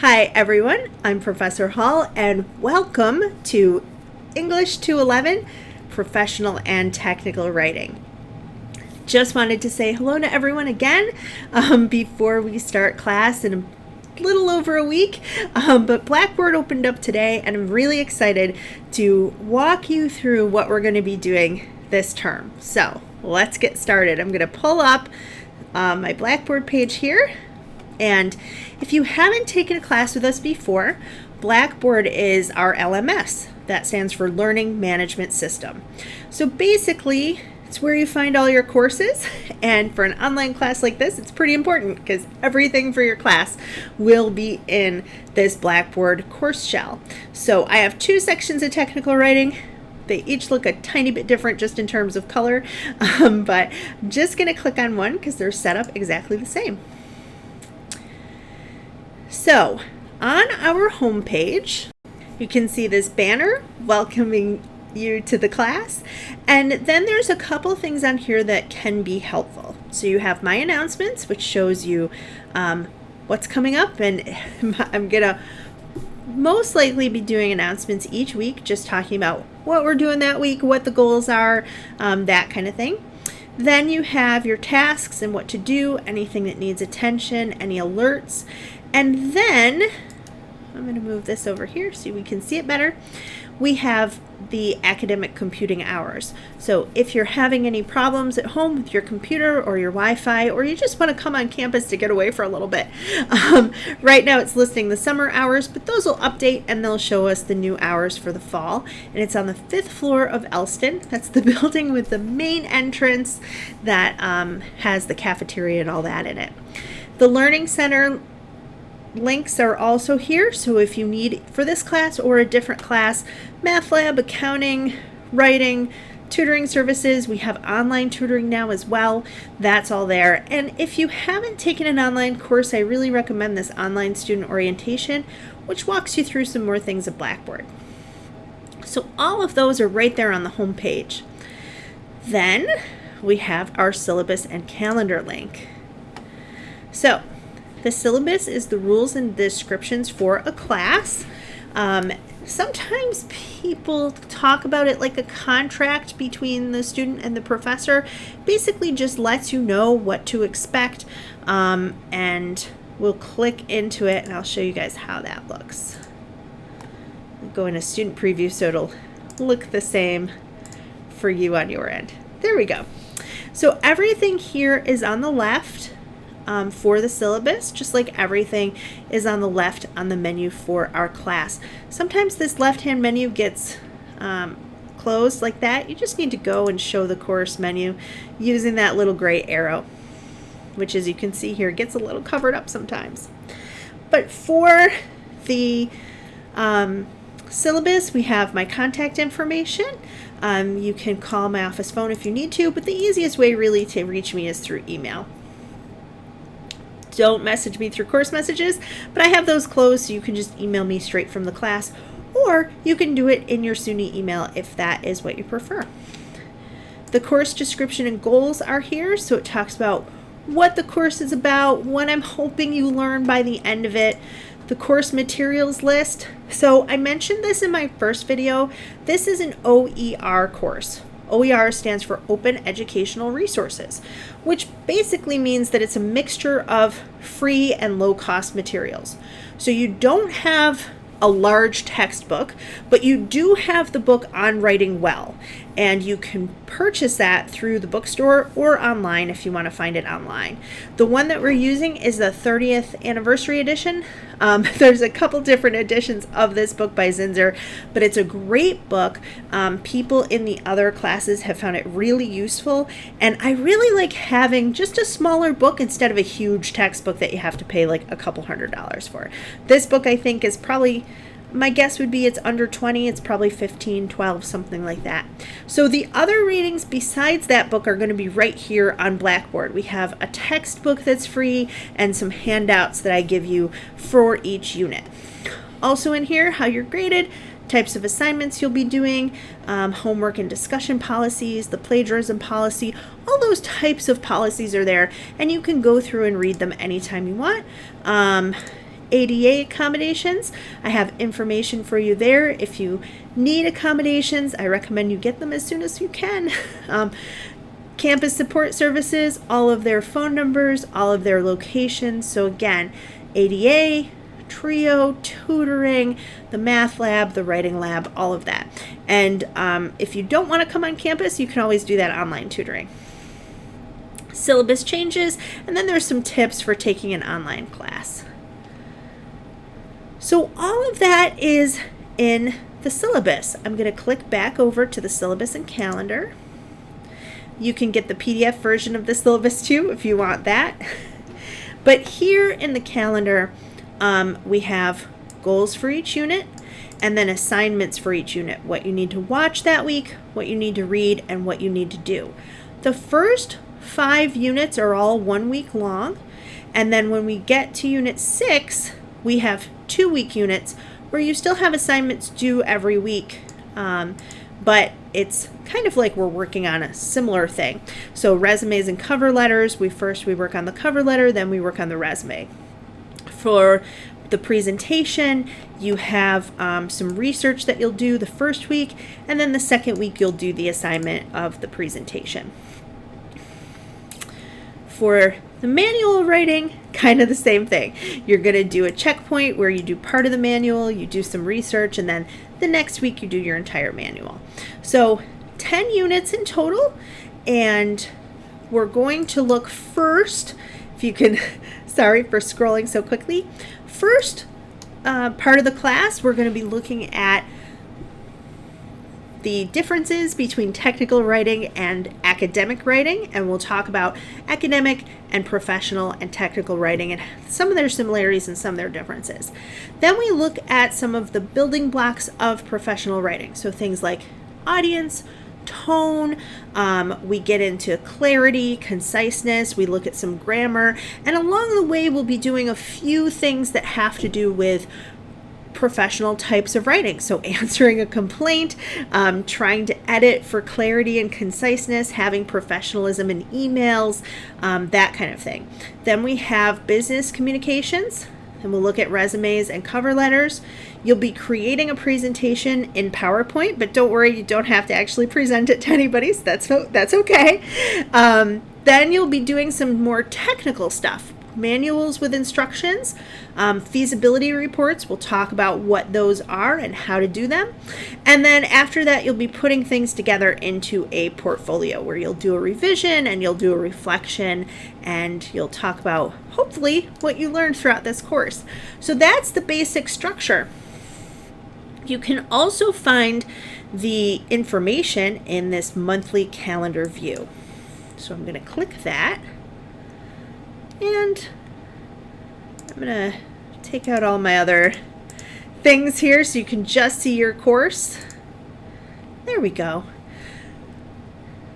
Hi everyone, I'm Professor Hall and welcome to English 211, Professional and Technical Writing. Just wanted to say hello to everyone again before we start class in a little over a week, but Blackboard opened up today and I'm really excited to walk you through what we're going to be doing this term. So let's get started. I'm going to pull up my Blackboard page here. And if you haven't taken a class with us before, Blackboard is our LMS. That stands for Learning Management System. So basically, it's where you find all your courses. And for an online class like this, it's pretty important because everything for your class will be in this Blackboard course shell. So I have two sections of technical writing. They each look a tiny bit different just in terms of color, but I'm just going to click on one because they're set up exactly the same. So, on our home page, you can see this banner welcoming you to the class, and then there's a couple things on here that can be helpful. So you have my announcements, which shows you what's coming up, and I'm gonna most likely be doing announcements each week, just talking about what we're doing that week, what the goals are, that kind of thing. Then you have your tasks and what to do, anything that needs attention, any alerts. And then, I'm going to move this over here so we can see it better. We have the academic computing hours. So if you're having any problems at home with your computer or your Wi-Fi, or you just want to come on campus to get away for a little bit, right now it's listing the summer hours, but those will update and they'll show us the new hours for the fall. And it's on the 5th floor of Elston. That's the building with the main entrance that has the cafeteria and all that in it. The Learning Center links are also here, so if you need for this class or a different class, math lab, accounting, writing, tutoring services, we have online tutoring now as well. That's all there. And if you haven't taken an online course, I really recommend this online student orientation, which walks you through some more things at Blackboard. So all of those are right there on the home page. Then we have our syllabus and calendar link. So the syllabus is the rules and descriptions for a class. Sometimes people talk about it like a contract between the student and the professor. Basically just lets you know what to expect, and we'll click into it and I'll show you guys how that looks. I'll go in a student preview so it'll look the same for you on your end. There we go. So everything here is on the left. For the syllabus, just like everything is on the left on the menu for our class. Sometimes this left-hand menu gets closed like that. You just need to go and show the course menu using that little gray arrow, which, as you can see here, gets a little covered up sometimes. But for the syllabus, we have my contact information. You can call my office phone if you need to, but the easiest way really to reach me is through email. Don't message me through course messages, but I have those closed, so you can just email me straight from the class, or you can do it in your SUNY email if that is what you prefer. The course description and goals are here, so it talks about what the course is about, what I'm hoping you learn by the end of it, the course materials list. So I mentioned this in my first video. This is an OER course. OER stands for Open Educational Resources, which basically means that it's a mixture of free and low-cost materials. So you don't have a large textbook, but you do have the book On Writing Well, and you can purchase that through the bookstore or online if you want to find it online. The one that we're using is the 30th anniversary edition. There's a couple different editions of this book by Zinsser, but it's a great book. People in the other classes have found it really useful, and I really like having just a smaller book instead of a huge textbook that you have to pay like a couple $100s for. This book, I think, is probably, my guess would be it's under 20. It's probably 15, 12, something like that. So the other readings besides that book are going to be right here on Blackboard. We have a textbook that's free and some handouts that I give you for each unit. Also in here, how you're graded, types of assignments you'll be doing, homework and discussion policies, the plagiarism policy, all those types of policies are there, and you can go through and read them anytime you want. ADA accommodations. I have information for you there. If you need accommodations, I recommend you get them as soon as you can. Campus support services, all of their phone numbers, all of their locations. So again, ADA, Trio, tutoring, the math lab, the writing lab, all of that. And if you don't want to come on campus, you can always do that online tutoring. Syllabus changes, and then there's some tips for taking an online class. So all of that is in the syllabus. I'm going to click back over to the syllabus and calendar. You can get the PDF version of the syllabus too if you want that. But here in the calendar, we have goals for each unit and then assignments for each unit. What you need to watch that week, what you need to read, and what you need to do. The first 5 units are all 1 week long. And then when we get to unit 6, we have 2-week units where you still have assignments due every week. But it's kind of like we're working on a similar thing. So resumes and cover letters, we work on the cover letter, then we work on the resume. For the presentation, you have some research that you'll do the first week, and then the second week you'll do the assignment of the presentation. For the manual writing, kind of the same thing. You're going to do a checkpoint where you do part of the manual, you do some research, and then the next week you do your entire manual. So 10 units in total, and we're going to look first, if you can, sorry for scrolling so quickly. First part of the class, we're going to be looking at the differences between technical writing and academic writing, and we'll talk about academic and professional and technical writing and some of their similarities and some of their differences. Then we look at some of the building blocks of professional writing, so things like audience, tone, we get into clarity, conciseness, we look at some grammar, and along the way we'll be doing a few things that have to do with professional types of writing. So answering a complaint, trying to edit for clarity and conciseness, having professionalism in emails, that kind of thing. Then we have business communications, and we'll look at resumes and cover letters. You'll be creating a presentation in PowerPoint, but don't worry, you don't have to actually present it to anybody, so that's okay. Then you'll be doing some more technical stuff. Manuals with instructions, feasibility reports. We'll talk about what those are and how to do them. And then after that, you'll be putting things together into a portfolio where you'll do a revision and you'll do a reflection and you'll talk about, hopefully, what you learned throughout this course. So that's the basic structure. You can also find the information in this monthly calendar view. So I'm going to click that. And I'm going to take out all my other things here so you can just see your course. There we go.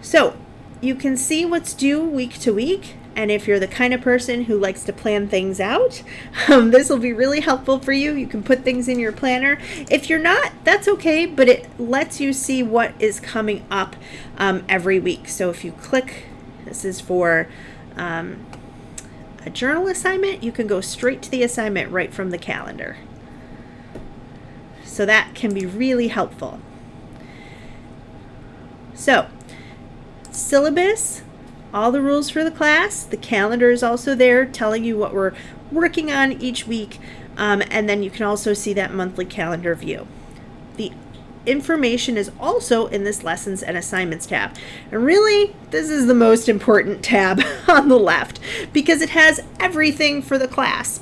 So you can see what's due week to week. And if you're the kind of person who likes to plan things out, this will be really helpful for you. You can put things in your planner. If you're not, that's okay, but it lets you see what is coming up every week. So if you click, this is for a journal assignment, you can go straight to the assignment right from the calendar. So that can be really helpful. So, syllabus, all the rules for the class, the calendar is also there telling you what we're working on each week, and then you can also see that monthly calendar view. The information is also in this lessons and assignments tab. And really, this is the most important tab on the left because it has everything for the class.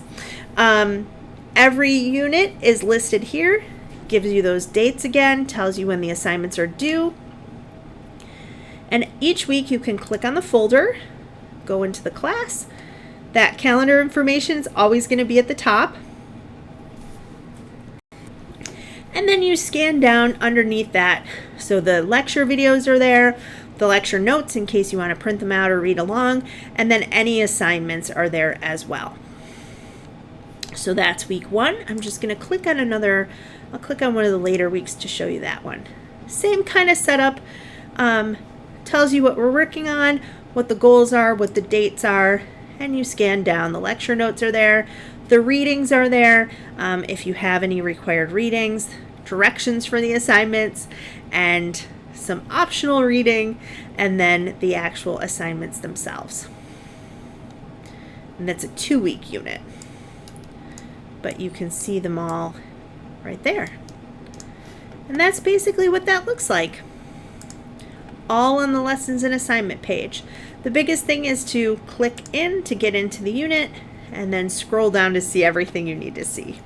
Every unit is listed here, gives you those dates again, tells you when the assignments are due. And each week you can click on the folder, go into the class. That calendar information is always going to be at the top. And then you scan down underneath that. So the lecture videos are there, the lecture notes in case you want to print them out or read along, and then any assignments are there as well. So that's week 1. I'm just going to click on I'll click on one of the later weeks to show you that one. Same kind of setup, tells you what we're working on, what the goals are, what the dates are, and you scan down. The lecture notes are there, The readings are there if you have any required readings, directions for the assignments, and some optional reading, and then the actual assignments themselves. And that's a 2-week unit. But you can see them all right there. And that's basically what that looks like. All on the lessons and assignment page. The biggest thing is to click in to get into the unit and then scroll down to see everything you need to see.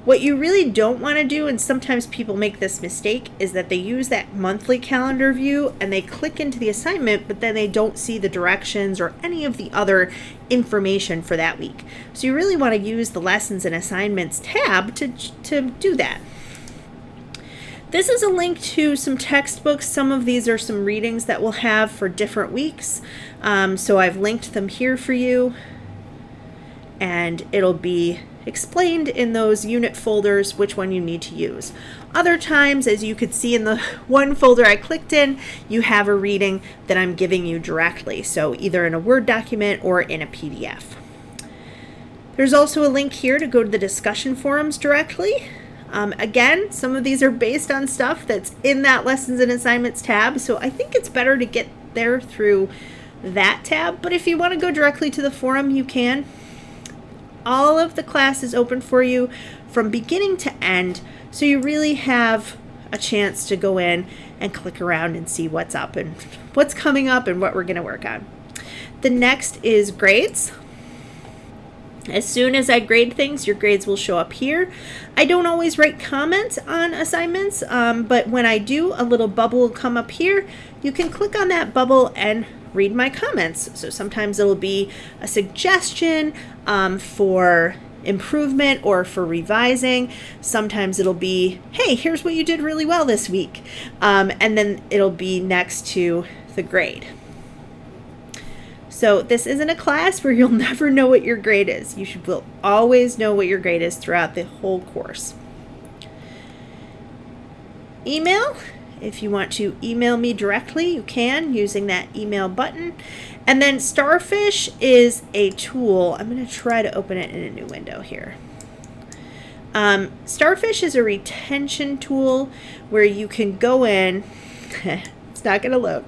What you really don't want to do, and sometimes people make this mistake, is that they use that monthly calendar view and they click into the assignment, but then they don't see the directions or any of the other information for that week. So you really want to use the lessons and assignments tab to do that. This is a link to some textbooks. Some of these are some readings that we'll have for different weeks. So I've linked them here for you, and it'll be explained in those unit folders which one you need to use. Other times, as you could see in the one folder I clicked in, you have a reading that I'm giving you directly, so either in a Word document or in a PDF. There's also a link here to go to the discussion forums directly. Again, some of these are based on stuff that's in that lessons and assignments tab, so I think it's better to get there through that tab, but if you want to go directly to the forum, you can. All of the class is open for you from beginning to end, so you really have a chance to go in and click around and see what's up and what's coming up and what we're going to work on. The next is grades. As soon as I grade things, your grades will show up here. I don't always write comments on assignments, but when I do, a little bubble will come up here. You can click on that bubble and read my comments. So sometimes it'll be a suggestion for improvement or for revising. Sometimes it'll be, hey, here's what you did really well this week. And then it'll be next to the grade. So this isn't a class where you'll never know what your grade is. You will always know what your grade is throughout the whole course. Email. If you want to email me directly, you can using that email button. And then Starfish is a tool. I'm going to try to open it in a new window here. Starfish is a retention tool where you can go in. It's not going to load,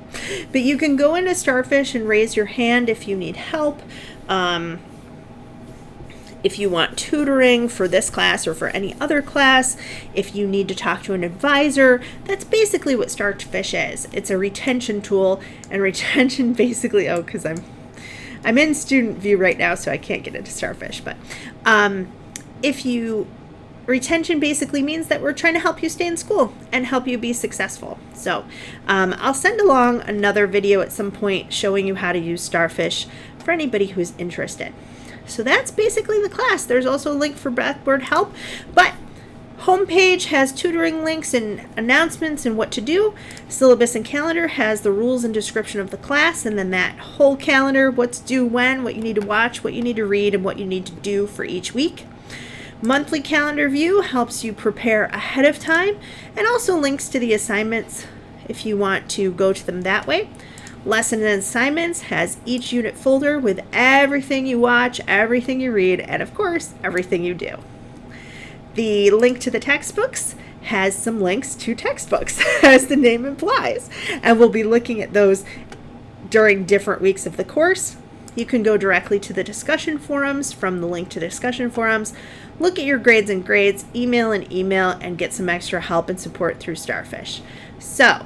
but you can go into Starfish and raise your hand if you need help. If you want tutoring for this class or for any other class, if you need to talk to an advisor, that's basically what Starfish is. It's a retention tool, and retention basically, because I'm in student view right now, so I can't get into Starfish, but retention basically means that we're trying to help you stay in school and help you be successful. So I'll send along another video at some point showing you how to use Starfish for anybody who's interested. So that's basically the class. There's also a link for Blackboard help, but homepage has tutoring links and announcements and what to do. Syllabus and calendar has the rules and description of the class, and then that whole calendar, what's due when, what you need to watch, what you need to read, and what you need to do for each week. Monthly calendar view helps you prepare ahead of time, and also links to the assignments if you want to go to them that way. Lesson and assignments has each unit folder with everything you watch, everything you read, and of course, everything you do. The link to the textbooks has some links to textbooks, as the name implies, and we'll be looking at those during different weeks of the course. You can go directly to the discussion forums from the link to the discussion forums, look at your grades and grades, email and email, and get some extra help and support through Starfish. So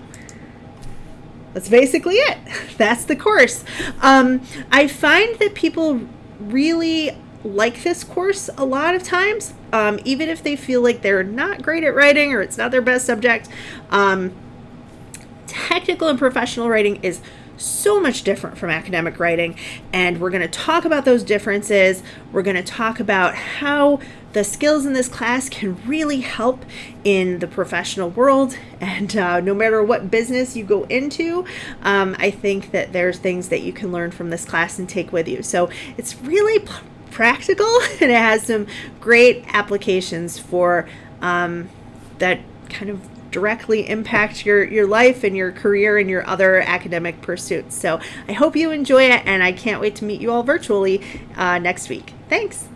that's basically it. That's the course. I find that people really like this course a lot of times, even if they feel like they're not great at writing or it's not their best subject. Technical and professional writing is so much different from academic writing, and we're going to talk about those differences. We're going to talk about how the skills in this class can really help in the professional world, and no matter what business you go into, I think that there's things that you can learn from this class and take with you. So it's really practical, and it has some great applications for that kind of directly impact your life and your career and your other academic pursuits. So I hope you enjoy it, and I can't wait to meet you all virtually next week. Thanks.